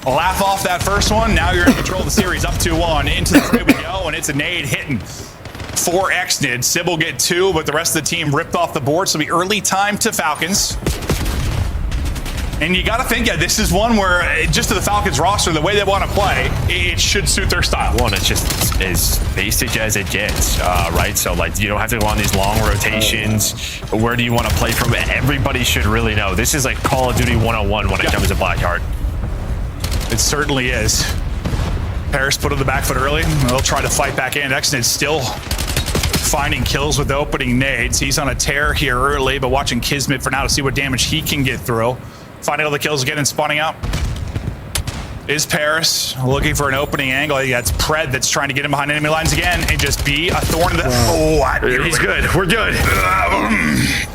laugh off that first one. Now you're in control of the series, up 2-1. Into the fray we go, and it's a nade hitting for Xnid. Sib will get 2, but the rest of the team ripped off the board, so it'll be early time to Falcons. And you got to think, yeah, this is one where just to the Falcons roster, the way they want to play, it should suit their style. One, it's just as basic as it gets, right? So, like, you don't have to go on these long rotations. Where do you want to play from? Everybody should really know. This is like Call of Duty 101 when it comes to Blackheart. It certainly is. Paris put on the back foot early. They'll try to fight back in. Xnid still finding kills with the opening nades. He's on a tear here early, but watching Kismet for now to see what damage he can get through. Finding all the kills again and spawning out is Paris, looking for an opening angle. I think that's Pred that's trying to get him behind enemy lines again and just be a thorn in the... He's good. We're good.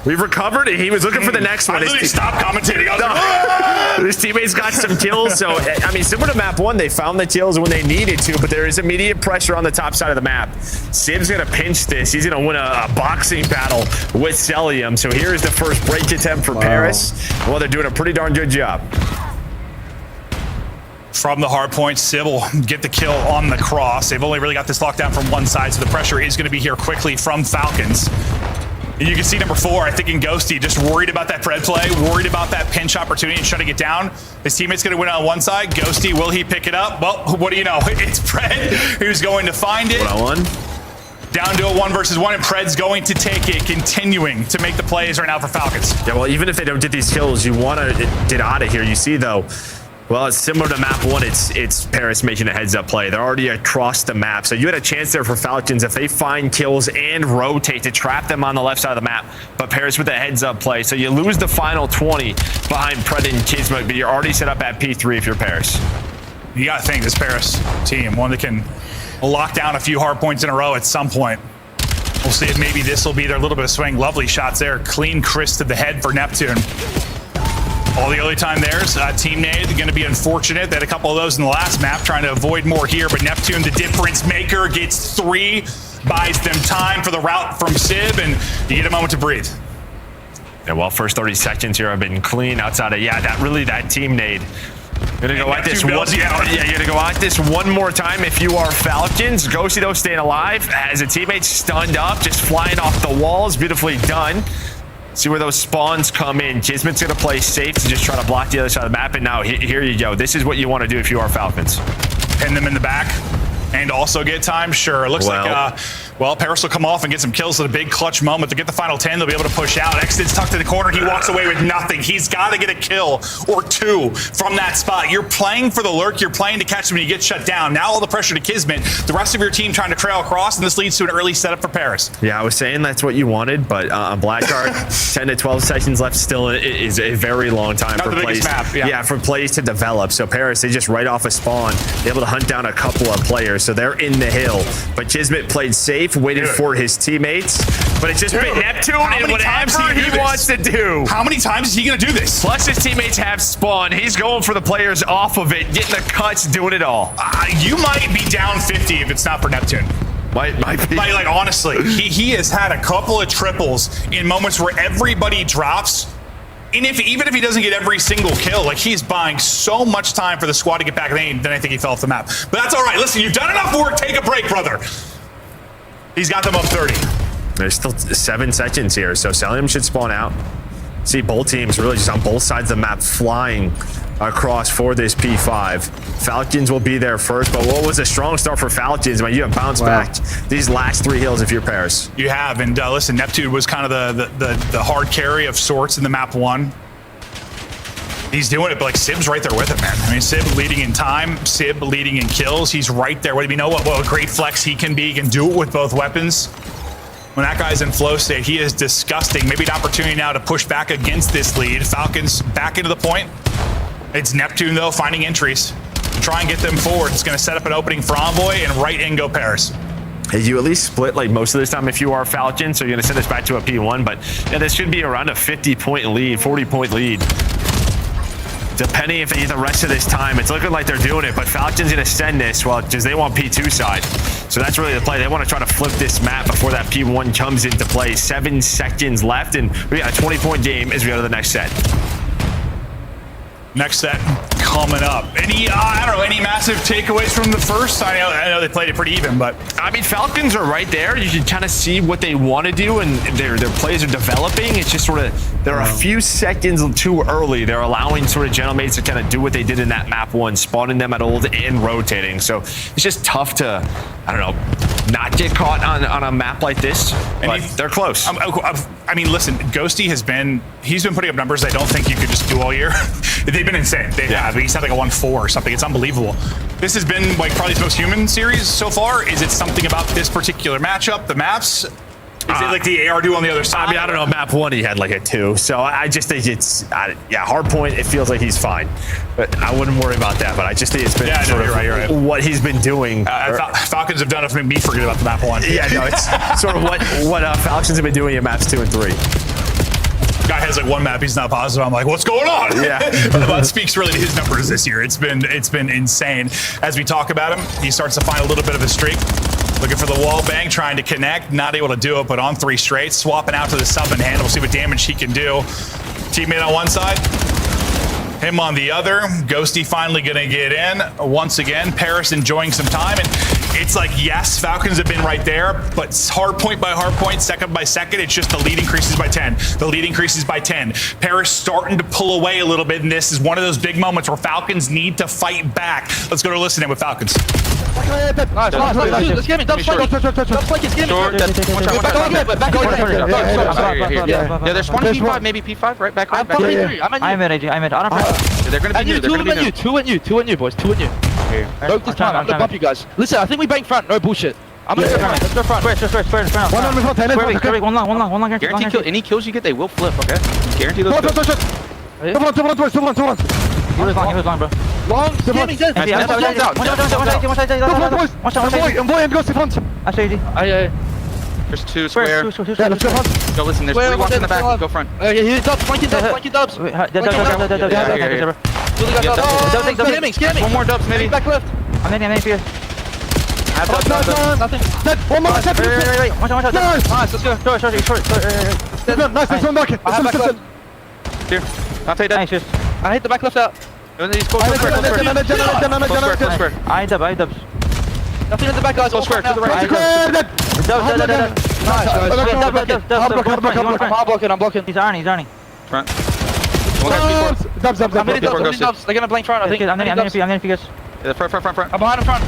We've recovered. He was looking for the next one. I literally stopped commentating. I was like, his teammates got some kills. So, I mean, similar to map 1, they found the kills when they needed to, but there is immediate pressure on the top side of the map. Sib's going to pinch this. He's going to win a boxing battle with Celium. So here's the first break attempt for Paris. Well, they're doing a pretty darn good job. From the hard point, Sib will get the kill on the cross. They've only really got this lockdown from one side, so the pressure is going to be here quickly from Falcons. And you can see number 4, I think in Ghosty, just worried about that Pred play, worried about that pinch opportunity and shutting it down. His teammate's going to win on one side. Ghosty, will he pick it up? Well, what do you know? It's Pred who's going to find it. 1-on-1. Down to a 1 versus 1, and Pred's going to take it, continuing to make the plays right now for Falcons. Yeah, well, even if they don't get these kills, you want to get out of here. You see, though, well, it's similar to map 1. It's Paris making a heads-up play. They're already across the map, so you had a chance there for Falcons if they find kills and rotate to trap them on the left side of the map. But Paris with a heads-up play, so you lose the final 20 behind Pred and Kismet, but you're already set up at P3 if you're Paris. You got to think this Paris team, one that can lock down a few hard points in a row at some point. We'll see if maybe this will be their little bit of swing. Lovely shots there. Clean Chris to the head for Neptune. All the early time there's Team Nade going to be unfortunate. They had a couple of those in the last map, trying to avoid more here. But Neptune, the difference maker, gets 3, buys them time for the route from Sib, and you get a moment to breathe. Yeah, well, first 30 seconds here have been clean outside of, that Team Nade. You're gonna go at this one. You're gonna go at this one more time if you are Falcons. Ghosty, though, staying alive. As a teammate stunned up, just flying off the walls. Beautifully done. See where those spawns come in. Kismet's going to play safe to just try to block the other side of the map. And now here you go. This is what you want to do if you are Falcons. Pin them in the back and also get time. Sure. It looks like, Paris will come off and get some kills at a big clutch moment. To get the final 10, they'll be able to push out. Xnid's tucked in the corner. He walks away with nothing. He's got to get a kill or 2 from that spot. You're playing for the lurk. You're playing to catch him when you get shut down. Now all the pressure to Kismet. The rest of your team trying to trail across, and this leads to an early setup for Paris. Yeah, I was saying that's what you wanted, but on Blackheart, 10 to 12 seconds left still is a very long time for plays. For plays to develop. So Paris, they just right off a spawn, able to hunt down a couple of players. So they're in the hill. But Kismet played safe, waited for his teammates, but it's just been Neptune and whatever he wants to do. How many times is he going to do this? Plus his teammates have spawn. He's going for the players off of it, getting the cuts, doing it all. You might be down 50 if it's not for Neptune. Might be. Like honestly, he has had a couple of triples in moments where everybody drops. And even if he doesn't get every single kill, like he's buying so much time for the squad to get back, then I think he fell off the map. But that's all right. Listen, you've done enough work. Take a break, brother. He's got them up 30. There's still 7 seconds here, so Celium should spawn out. See both teams really just on both sides of the map flying across for this P5. Falcons will be there first, but what was a strong start for Falcons? You have bounced back these last 3 hills if you're Paris. You have, and listen, Neptune was kind of the hard carry of sorts in the map 1. He's doing it, but like Sib's right there with him, man. I mean, Sib leading in time, Sib leading in kills. He's right there. What do you know? What a great flex he can be. He can do it with both weapons. When that guy's in flow state, he is disgusting. Maybe an opportunity now to push back against this lead. Falcons back into the point. It's Neptune, though, finding entries. Try and get them forward. It's going to set up an opening for Envoy, and right in go Paris. Hey, you at least split like most of this time if you are Falcon, so you're going to send this back to a P1. But yeah, this should be around a 50-point lead, 40-point lead. Depending if the rest of this time, it's looking like they're doing it, but Falcon's going to send this, well, because they want P2 side. So that's really the play. They want to try to flip this map before that P1 comes into play. 7 seconds left, and we got a 20-point game as we go to the next set. Next set coming up. Any, I don't know, any massive takeaways from the first? I know they played it pretty even, but I mean, Falcons are right there. You can kind of see what they want to do, and their plays are developing. It's just sort of, they're a few seconds too early. They're allowing sort of Gentlemates to kind of do what they did in that map 1, spawning them at old and rotating. So it's just tough to, I don't know, not get caught on a map like this, but they're close. I mean, listen, Ghosty he's been putting up numbers I don't think you could just do all year. They've been insane. They have. He's had like a 1-4 or something. It's unbelievable. This has been like probably his most human series so far. Is it something about this particular matchup, the maps? Is it like the AR do on the other side? I mean, I don't know. Map 1, he had like a 2. So I just think it's, hard point. It feels like he's fine. But I wouldn't worry about that. But I just think it's been you're right. What he's been doing. Falcons have done it to make me forget about the map 1. Yeah, no, it's sort of what Falcons have been doing in maps 2 and 3. Guy has like one map, he's not positive. I'm like, what's going on? Yeah. That speaks really to his numbers this year. It's been insane. As we talk about him, he starts to find a little bit of a streak. Looking for the wall bang, trying to connect, not able to do it, but on 3 straight, swapping out to the sub and hand. We'll see what damage he can do. Teammate on one side, him on the other. Ghosty finally gonna get in. Once again, Paris enjoying some time, and it's like, yes, Falcons have been right there, but hard point by hard point, second by second, it's just the lead increases by 10. The lead increases by 10. Paris starting to pull away a little bit, and this is one of those big moments where Falcons need to fight back. Let's go to listen in with Falcons. Let's get me. Double flank. Yeah, there's one P5, maybe P5, right? Back. I'm in AG. I'm in. They're gonna be new. They're gonna be new. Two and you, boys. Two and you. Don't this time. I'm gonna bump you guys. Listen, I think we bang front. No bullshit. I'm gonna go front. Let's go front. Square. One long. Guarantee kill. Any kills you get, they will flip. Okay. Guarantee those. He was long, bro. Long. I say AG. There's 2 square. Let's go Go listen. There's 3 walking in the back. Go front. Yeah, dubs. Flanking dubs. One more dubs, maybe. Back left. I'm in here. Nothing. One more. Wait. Watch out. Nice. Let's go. Short. Nice one back. I have back left. Here. I'll take that. Nice. I hit the back left out. He's close square. I dubs. Nothing in the back, guys. Close square to the right. I'm blocking. He's Arnie. Front. Dubs. I'm hitting dubs. They're gonna blank front, I think. I'm in figures. Yeah, front. I'm behind in front.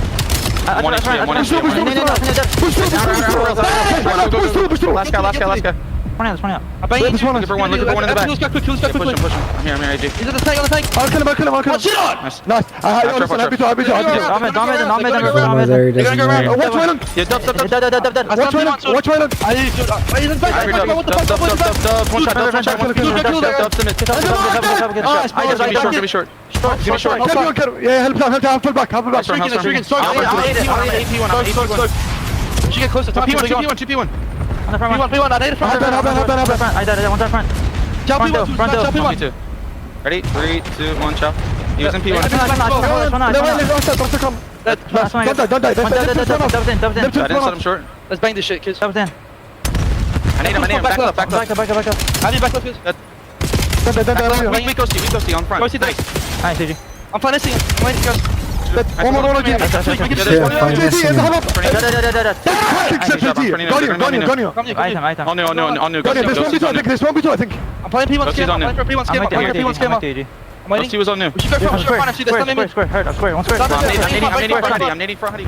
Last guy. Let's run out. Look for one in the back. Let's go quickly. Push him. I'm here, AG. He's on the tank. I'll kill him. Watch it on! Nice. I'll be to. I'm They're gonna go around. Watch Wayland. Yeah, dub. Watch Wayland. He's in back. What the fuck? One shot. Give me short. Yeah, help full back. Shrinking. She get closer. 2P1. On the front. P1. I need it front. I died. One front. Front door. Ready? 3, 2, 1, chop. He was in P1. Don't die. I didn't set him short. Let's bang this shit, kids. That was in. I need him. Back left. Back up. I need back left, kids. Weak ghosty on front. Ghosty, nice, AG. I'm finessing it. I'm waiting, guys. One more again. Item. On new. There's one B2, I think. I'm playing P1 scam. I'm playing P1 scam. I'm waiting. He was on new. We should go for square. Square. I'm nading for Huddy.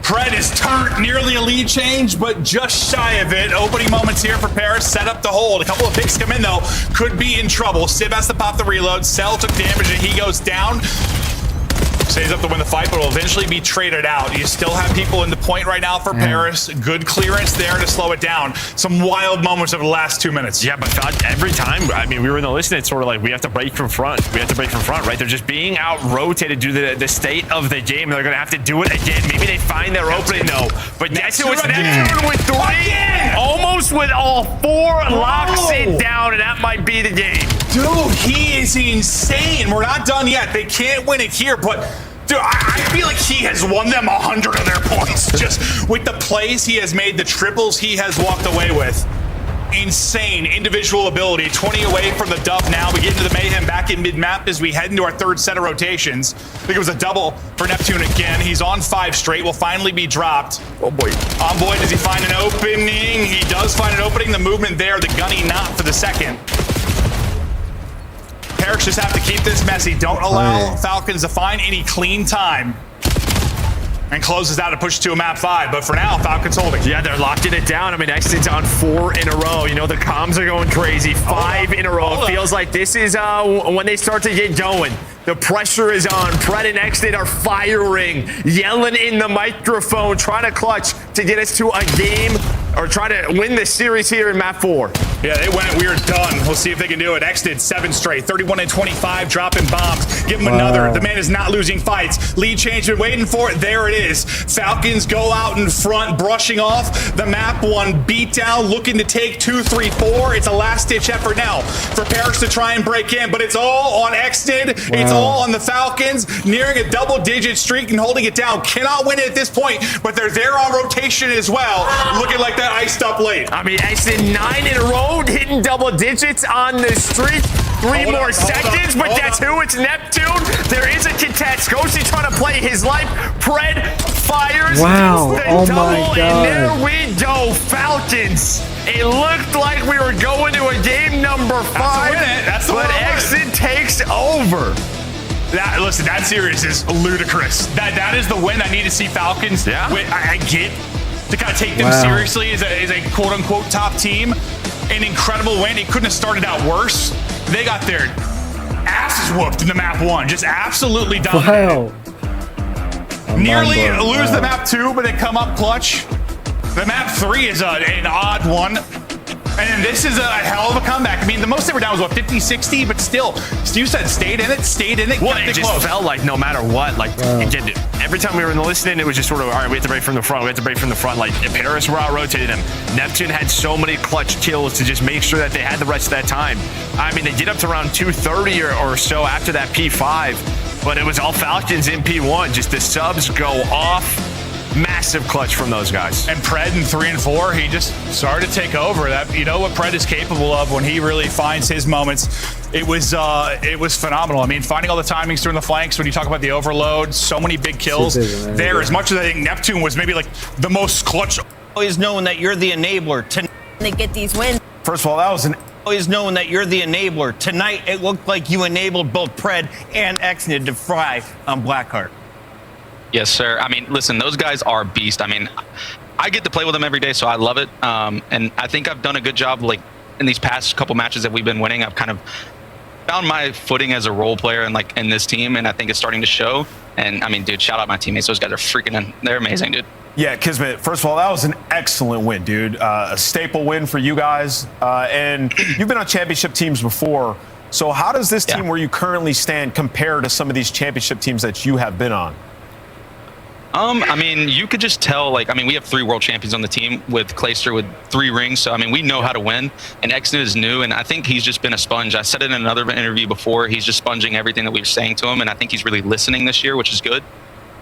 Pred is turned, nearly a lead change, but just shy of it. Opening moments here for Paris, set up to hold. A couple of picks come in though, could be in trouble. Sib has to pop the reload. Cell took damage and he goes down. Stays up to win the fight, but will eventually be traded out. You still have people in the point right now for Paris. Good clearance there to slow it down. Some wild moments over the last 2 minutes. Yeah, but every time, I mean, we were in the listen, it's sort of like we have to break from front. Right? They're just being out-rotated due to the state of the game. They're going to have to do it again. Maybe they find their opening, though. But that's who it's Neptune with 3. Almost with all 4 locks it down, and that might be the game. Dude, he is insane. We're not done yet. They can't win it here, but dude, I feel like he has won them 100 of their points just with the plays he has made, the triples he has walked away with. insane individual ability. 20 away from the dub now. We get into the mayhem back in mid-map as we head into our third set of rotations. I think it was a double for Neptune again. He's on 5 straight. Will finally be dropped. Oh boy. Boy, does he find an opening? He does find an opening. The movement there, the gunny not for the second. Parrish just have to keep this messy. Don't allow Falcons to find any clean time. And closes out to push to a map 5. But for now, Falcons holding. Yeah, they're locking it down. I mean, Exton's on 4 in a row. You know, the comms are going crazy. 5 in a row. It feels like this is when they start to get going. The pressure is on. Pred and Exton are firing, yelling in the microphone, trying to clutch to get us to a game or try to win this series here in map 4. Yeah, they went. We are done. We'll see if they can do it. Exton 7 straight, 31 and 25, dropping bombs. Give him another. The man is not losing fights. Lead change, been waiting for it. There it is. Falcons go out in front, brushing off the map 1 beatdown, looking to take 2, 3, 4. It's a last-ditch effort now for Parrish to try and break in, but it's all on Exton. It's all on the Falcons, nearing a double-digit streak and holding it down. Cannot win it at this point, but they're there on rotation as well, looking like that iced up late. I mean, Exton 9 in a row, hitting double digits on the streak. 3 more seconds, but that's who? It's Neptune. There is a contest. Ghosty trying to play his life. Pred fires. Wow. The Oh double, my God. and there we go. Falcons. It looked like we were going to a game number 5, That's the but one. Exton takes over. Listen, that series is ludicrous. That is the win I need to see Falcons. Yeah. I get to kind of take them seriously as a quote-unquote top team. An incredible win. It couldn't have started out worse. They got their asses whooped in the map 1. Just absolutely dominated. Wow. Nearly lose the map 2, but they come up clutch. The map 3 is an odd one. And then this is a hell of a comeback. I mean, the most they were down was, what, 50, 60? But still, you said stayed in it. Well, it just felt like no matter what, like, again, every time we were in the listening, it was just sort of, all right, we have to break from the front. We have to break from the front. Like, if Paris were out-rotating them, Neptune had so many clutch kills to just make sure that they had the rest of that time. I mean, they get up to around 230 or so after that P5, but it was all Falcons in P1. Just the subs go off. Massive clutch from those guys. And Pred in 3 and 4, he just started to take over. That, you know what Pred is capable of when he really finds his moments. It was phenomenal. I mean, finding all the timings through the flanks when you talk about the overload, so many big kills there. As much as I think Neptune was maybe like the most clutch. Always knowing that you're the enabler to They get these wins. First of all, that was an always knowing that you're the enabler. Tonight it looked like you enabled both Pred and Exnid to fry on Blackheart. Yes, sir. I mean, listen, those guys are beasts. I mean, I get to play with them every day, so I love it. And I think I've done a good job, like, in these past couple matches that we've been winning. I've kind of found my footing as a role player and like in this team, and I think it's starting to show. And I mean, dude, shout out my teammates. Those guys are freaking, they're amazing, dude. Yeah, Kismet, first of all, that was an excellent win, dude. A staple win for you guys. And you've been on championship teams before. So how does this team where you currently stand compare to some of these championship teams that you have been on? I mean, you could just tell, like, I mean, we have 3 world champions on the team with Clayster with 3 rings. So, I mean, we know how to win. And Exton is new, and I think he's just been a sponge. I said it in another interview before. He's just sponging everything that we were saying to him, and I think he's really listening this year, which is good.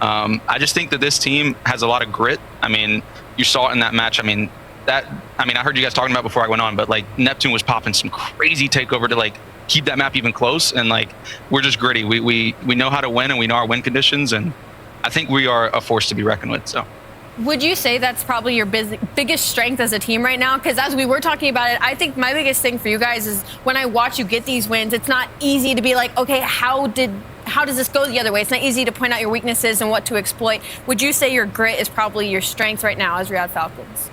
I just think that this team has a lot of grit. I mean, you saw it in that match. I mean, I heard you guys talking about before I went on, but, like, Neptune was popping some crazy takeover to, like, keep that map even close. And, like, we're just gritty. We know how to win, and we know our win conditions, and I think we are a force to be reckoned with. So, would you say that's probably your biggest strength as a team right now? Because as we were talking about it, I think my biggest thing for you guys is when I watch you get these wins, it's not easy to be like, okay, how does this go the other way? It's not easy to point out your weaknesses and what to exploit. Would you say your grit is probably your strength right now as Riyadh Falcons?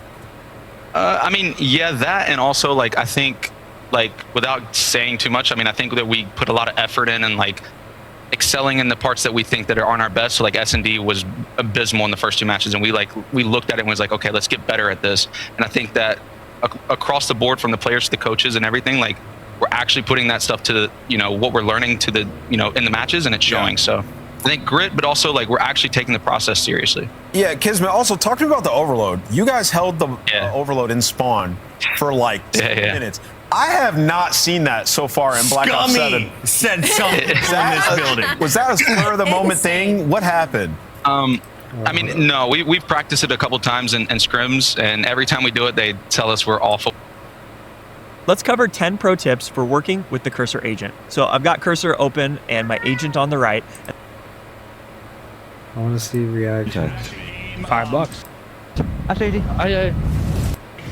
I mean, yeah, that, and also, like, I think, like, without saying too much, I mean, I think that we put a lot of effort in and, like, excelling in the parts that we think that aren't our best. So, like, S&D was abysmal in the first 2 matches, and we looked at it and was like, okay, let's get better at this. And I think that across the board, from the players to the coaches and everything, like, we're actually putting that stuff to the, you know, what we're learning to the, you know, in the matches, and it's showing. So I think grit, but also, like, we're actually taking the process seriously. Yeah, Kismet, also talk to me about the overload. You guys held the overload in spawn for like 10 minutes. I have not seen that so far in Black Ops 7. Said something in this building. Was that a spur of the moment thing? What happened? I mean, no, we've practiced it a couple times in scrims, and every time we do it, they tell us we're awful. Let's cover 10 pro tips for working with the Cursor agent. So I've got Cursor open and my agent on the right. I want to see reaction. $5. That's AG.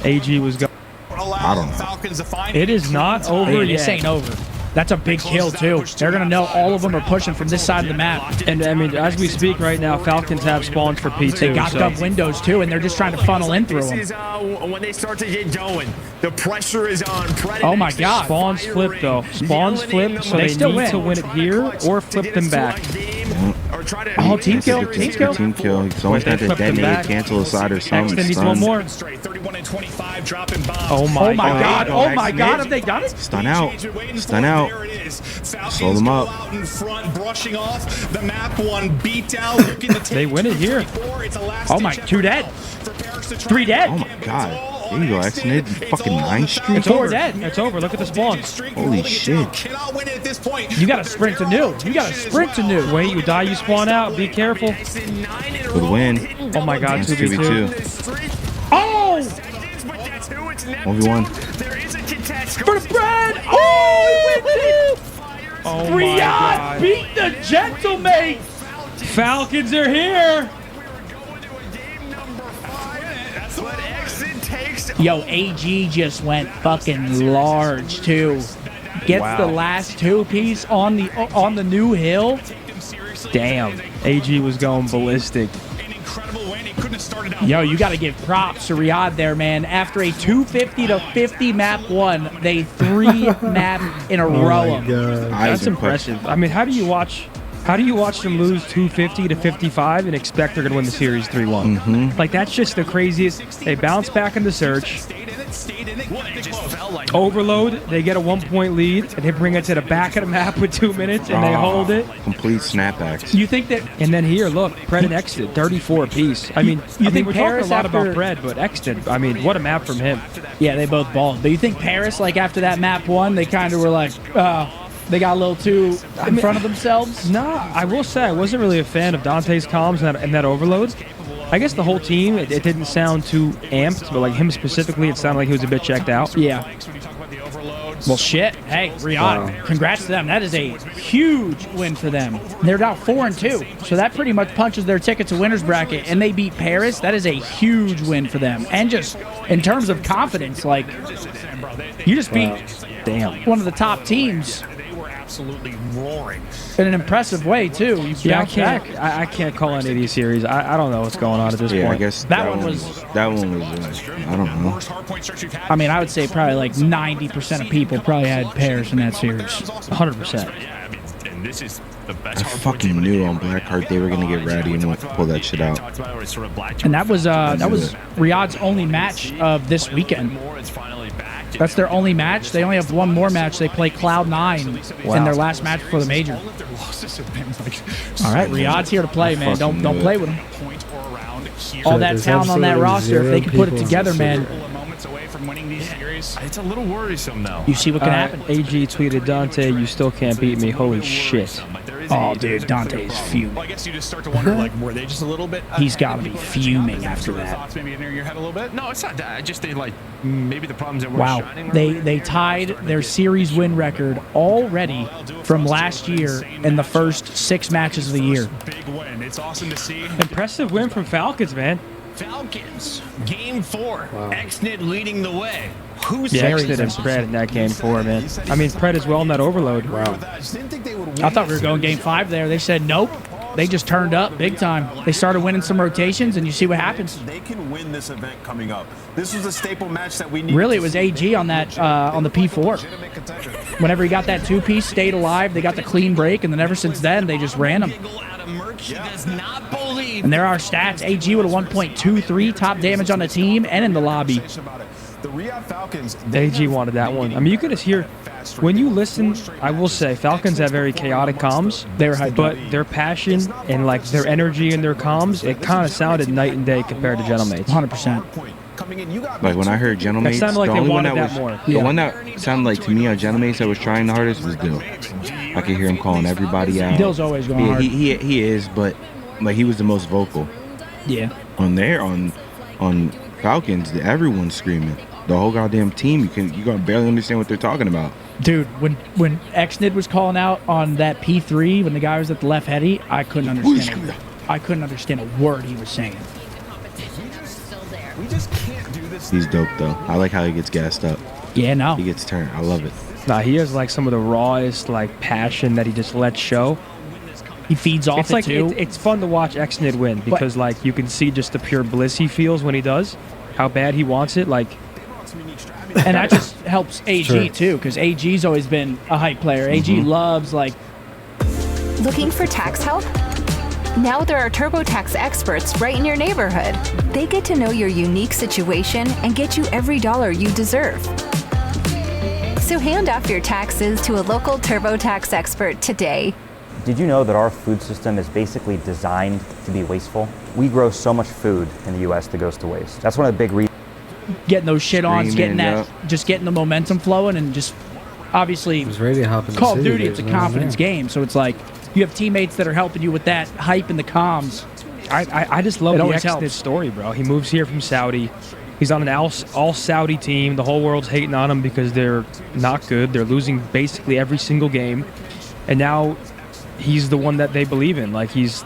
AG was going. I don't know. It is not over yet. This ain't over. That's a big kill, too. They're going to know all of them are pushing from this side of the map. And, I mean, as we speak right now, Falcons have spawns for P2. They got up windows, too, and they're just trying to funnel in through them. This is when they start to get going. The pressure is on. Oh, my God. Spawns flip, though. Spawns flip, so They they still need win. to win it here or flip them back. Oh, team kill. Team kill. Team kill. Someone's got to detonate, cancel a side or something. Extend needs one more. Oh my God. Oh, my God. Have they got it? Stun out. Stun out. Slow them up. Out in front, brushing off the map one, beat out. They win it here. Oh, my. 2 dead. 3 dead. Oh my God. There you go, X-Nid. Fucking 9th Street. It's over. It's over. Look at the spawns. Holy shit. You got to sprint to new. You got to sprint to new. Wait, you die, you spawn out. Be careful. Good win. Oh my God, 2v2. Oh! 1v1. For the bread! Oh, he wins it! Oh my Riyadh God. beat the Gentlemates! Falcons are here. Yo, AG just went fucking large, too. Gets the last 2-piece on the new hill. Damn. AG was going ballistic. Yo, you got to give props to Riyadh there, man. After a 250 to 50 map 1, they 3 map in a row. That's impressive. I mean, how do you watch them lose 250 to 55 and expect they're going to win the series 3-1? Like, that's just the craziest. They bounce back in the search. Overload, they get a 1-point lead, and they bring it to the back of the map with 2 minutes, and they hold it. Complete snapbacks. You think that... And then here, look, Pred and X did 34 apiece. I mean, think we're Paris talking a lot after- about Pred, but X did. I mean, what a map from him. Yeah, they both balled. But you think Paris, like, after that map 1, they kind of were like, they got a little too in front of themselves? No, I will say I wasn't really a fan of Dante's comms and that overload. I guess the whole team, it didn't sound too amped, but like him specifically, it sounded like he was a bit checked out. Yeah. Well, shit. Hey, Riyadh, congrats to them. That is a huge win for them. They're now 4-2, so that pretty much punches their ticket to winner's bracket, and they beat Paris. That is a huge win for them. And just in terms of confidence, like, you just beat one of the top teams. Absolutely roaring in an impressive way too. Yeah, I can't call any of these series. I don't know what's going on at this point. I guess that one was I don't know. I mean, I would say probably like 90% of people probably had Paris in that series. 100%. And this is the I best fucking knew on Blackheart they were gonna get ready and pull that shit out. And that was Riyadh's only match of this weekend. That's their only match. They only have one more match. They play Cloud9 in their last match before the major. All right, Riyadh's here to play, man. Don't play with them. All that talent on that roster, if they can put it together, man. It's a little worrisome, though. You see what can happen. AG tweeted, Dante, you still can't beat me. Holy shit. Oh, dude, Dante's fuming. I guess you just start to wonder, like, were they just a little bit? He's got to be fuming after that. Maybe in your head a little bit. No, it's not that. I just think like maybe the problems that we're shining. They tied their series win record already from last year in the first 6 matches of the year. Big win. It's awesome to see. Impressive win from Falcons, man. Falcons, game 4. X-Nid leading the way. Who's X-Nid and Pred in that game 4, man. I mean, Pred as well in that overload. Wow. I thought we were going game 5 there. They said nope. They just turned up big time. They started winning some rotations, and you see what happens. They can win this event coming up. This was a staple match that we needed. Really, it was AG on that on the P4. Whenever he got that 2-piece, stayed alive. They got the clean break, and then ever since then, they just ran him. And there are stats. AG with a 1.23 top damage on the team and in the lobby. The Riyadh Falcons. AG wanted that one. I mean, you could just hear when you listen. I will say, Falcons have very chaotic comms. But their passion and like their energy and their comms, it kind of sounded night and day compared to Gentlemates. 100%. Like when I heard Gentlemates, it sounded like the they only one wanted that that was more. the one that sounded like to me on Gentlemates that was trying the hardest was Dill. I could hear him calling everybody out. Dill's always going hard. He is, but like he was the most vocal. Yeah. On Falcons, everyone's screaming. the whole goddamn team. You gonna barely understand what they're talking about. Dude, when Xnid was calling out on that P3, when the guy was at the left heady, I couldn't understand it. I couldn't understand a word he was saying. He's dope though. I like how he gets gassed up. Yeah, no. He gets turned. I love it. Nah, he has like some of the rawest like passion that he just lets show. He feeds off it too. It's fun to watch Xnid win because like you can see just the pure bliss he feels when he does, how bad he wants it. Like, and that just helps AG too, because AG's always been a hype player. AG loves like. Looking for tax help? Now there are TurboTax experts right in your neighborhood. They get to know your unique situation and get you every dollar you deserve. So hand off your taxes to a local TurboTax expert today. Did you know that our food system is basically designed to be wasteful? We grow so much food in the U.S. that goes to waste. That's one of the big reasons. Getting those shit-ons, getting that, just getting the momentum flowing, and just obviously Call of Duty, it's a confidence game, so it's like you have teammates that are helping you with that hype and the comms. I just love the Xnid story, bro. He moves here from Saudi. He's on an all Saudi team. The whole world's hating on him because they're not good. They're losing basically every single game. And now he's the one that they believe in. Like, he's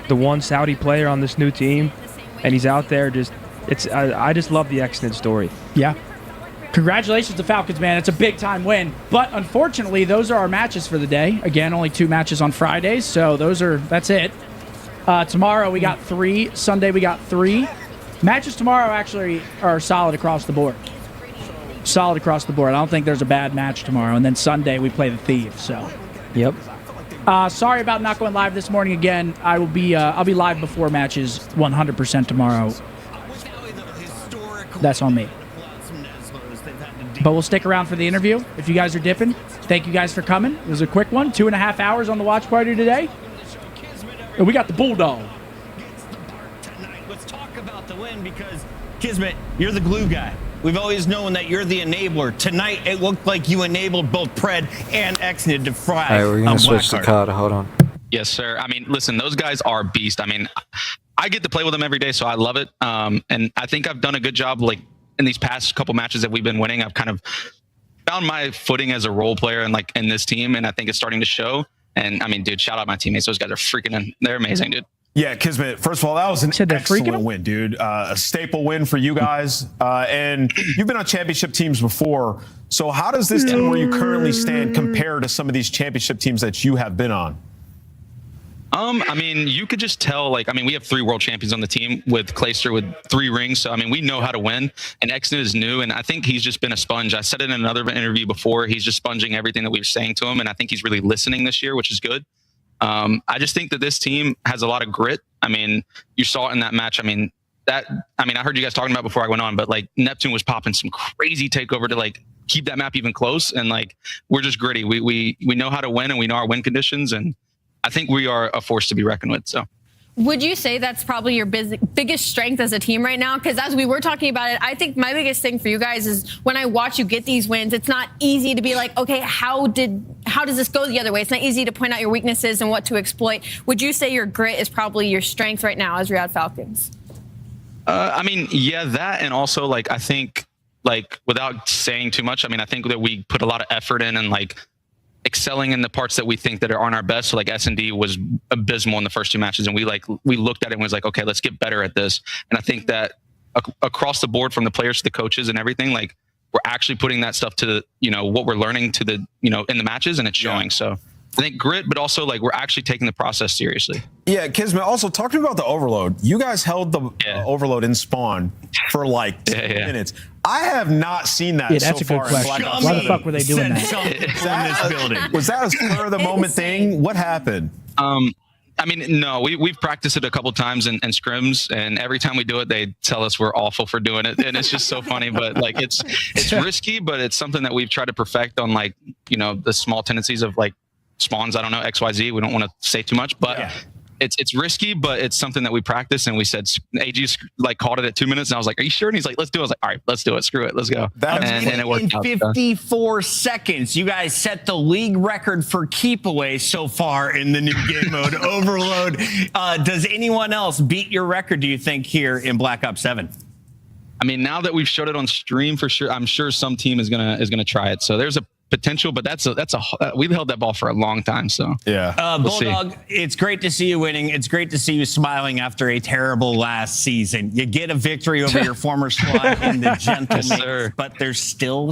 the one Saudi player on this new team. And he's out there just... I just love the Xnid story. Yeah. Congratulations to Falcons, man. It's a big-time win. But unfortunately, those are our matches for the day. Again, only 2 matches on Fridays, so that's it. Tomorrow we got 3. Sunday we got 3. Matches tomorrow actually are solid across the board. Solid across the board. I don't think there's a bad match tomorrow. And then Sunday we play the Thieves. So, yep. Sorry about not going live this morning again. I'll be live before matches 100% tomorrow. That's on me. But we'll stick around for the interview if you guys are dipping. Thank you guys for coming. It was a quick one. 2.5 hours on the watch party today. And we got the Bulldog. Let's talk about the win because, Kismet, you're the glue guy. We've always known that you're the enabler. Tonight, it looked like you enabled both Pred and Xnid to fry. All right, we're going to switch to COD. Hold on. Yes, sir. I mean, listen, those guys are beasts. I mean, I get to play with them every day, so I love it. And I think I've done a good job, like, in these past couple matches that we've been winning. I've kind of found my footing as a role player and like in this team, and I think it's starting to show. And I mean, dude, shout out my teammates. Those guys are freaking, they're amazing, dude. Yeah, Kismet, first of all, that was an excellent win, dude. A staple win for you guys. And you've been on championship teams before. So how does this team where you currently stand compare to some of these championship teams that you have been on? I mean, you could just tell, like, I mean, we have 3 world champions on the team with Clayster with 3 rings. So, I mean, we know how to win. And Xnid is new, and I think he's just been a sponge. I said it in another interview before. He's just sponging everything that we were saying to him, and I think he's really listening this year, which is good. I just think that this team has a lot of grit. I mean, you saw it in that match. I mean, I heard you guys talking about before I went on, but, like, Neptune was popping some crazy takeover to, like, keep that map even close. And, like, we're just gritty. We know how to win, and we know our win conditions, and I think we are a force to be reckoned with. So, would you say that's probably your biggest strength as a team right now? Because as we were talking about it, I think my biggest thing for you guys is when I watch you get these wins, it's not easy to be like, okay, how does this go the other way? It's not easy to point out your weaknesses and what to exploit. Would you say your grit is probably your strength right now as Riyadh Falcons? I mean, yeah, that, and also, like, I think, like, without saying too much, I mean, I think that we put a lot of effort in and, like, excelling in the parts that we think that aren't our best. So, like, S&D was abysmal in the first 2 matches, and we looked at it and was like, okay, let's get better at this. And I think that across the board, from the players to the coaches and everything, like, we're actually putting that stuff to the, what we're learning to the, in the matches, and it's showing. Yeah. So I think grit, but also, like, we're actually taking the process seriously. Yeah, Kismet, also talking about the overload. You guys held the overload in spawn for like 10 minutes. I have not seen that that's so far. A good question. Why the fuck were they doing that? Was that a spur of the moment thing? What happened? I mean, no, we've practiced it a couple times in scrims, and every time we do it, they tell us we're awful for doing it, and it's just so funny. But, like, it's risky, but it's something that we've tried to perfect on, like, the small tendencies of, like, spawns. I don't know, XYZ. We don't want to say too much, but it's risky, but it's something that we practice. And we said, AG like called it at 2 minutes, and I was like, "Are you sure?" And he's like, "Let's do it." I was like, "All right, let's do it. Screw it, let's go." And it worked out. In 54 seconds, you guys set the league record for keep away so far in the new game mode Overload. Does anyone else beat your record, do you think, here in Black Ops 7? I mean, now that we've showed it on stream for sure, I'm sure some team is gonna try it. So there's a potential, but we've held that ball for a long time. So yeah, Bulldog, it's great to see you winning. It's great to see you smiling after a terrible last season. You get a victory over your former squad in the Gentlemates, but there's still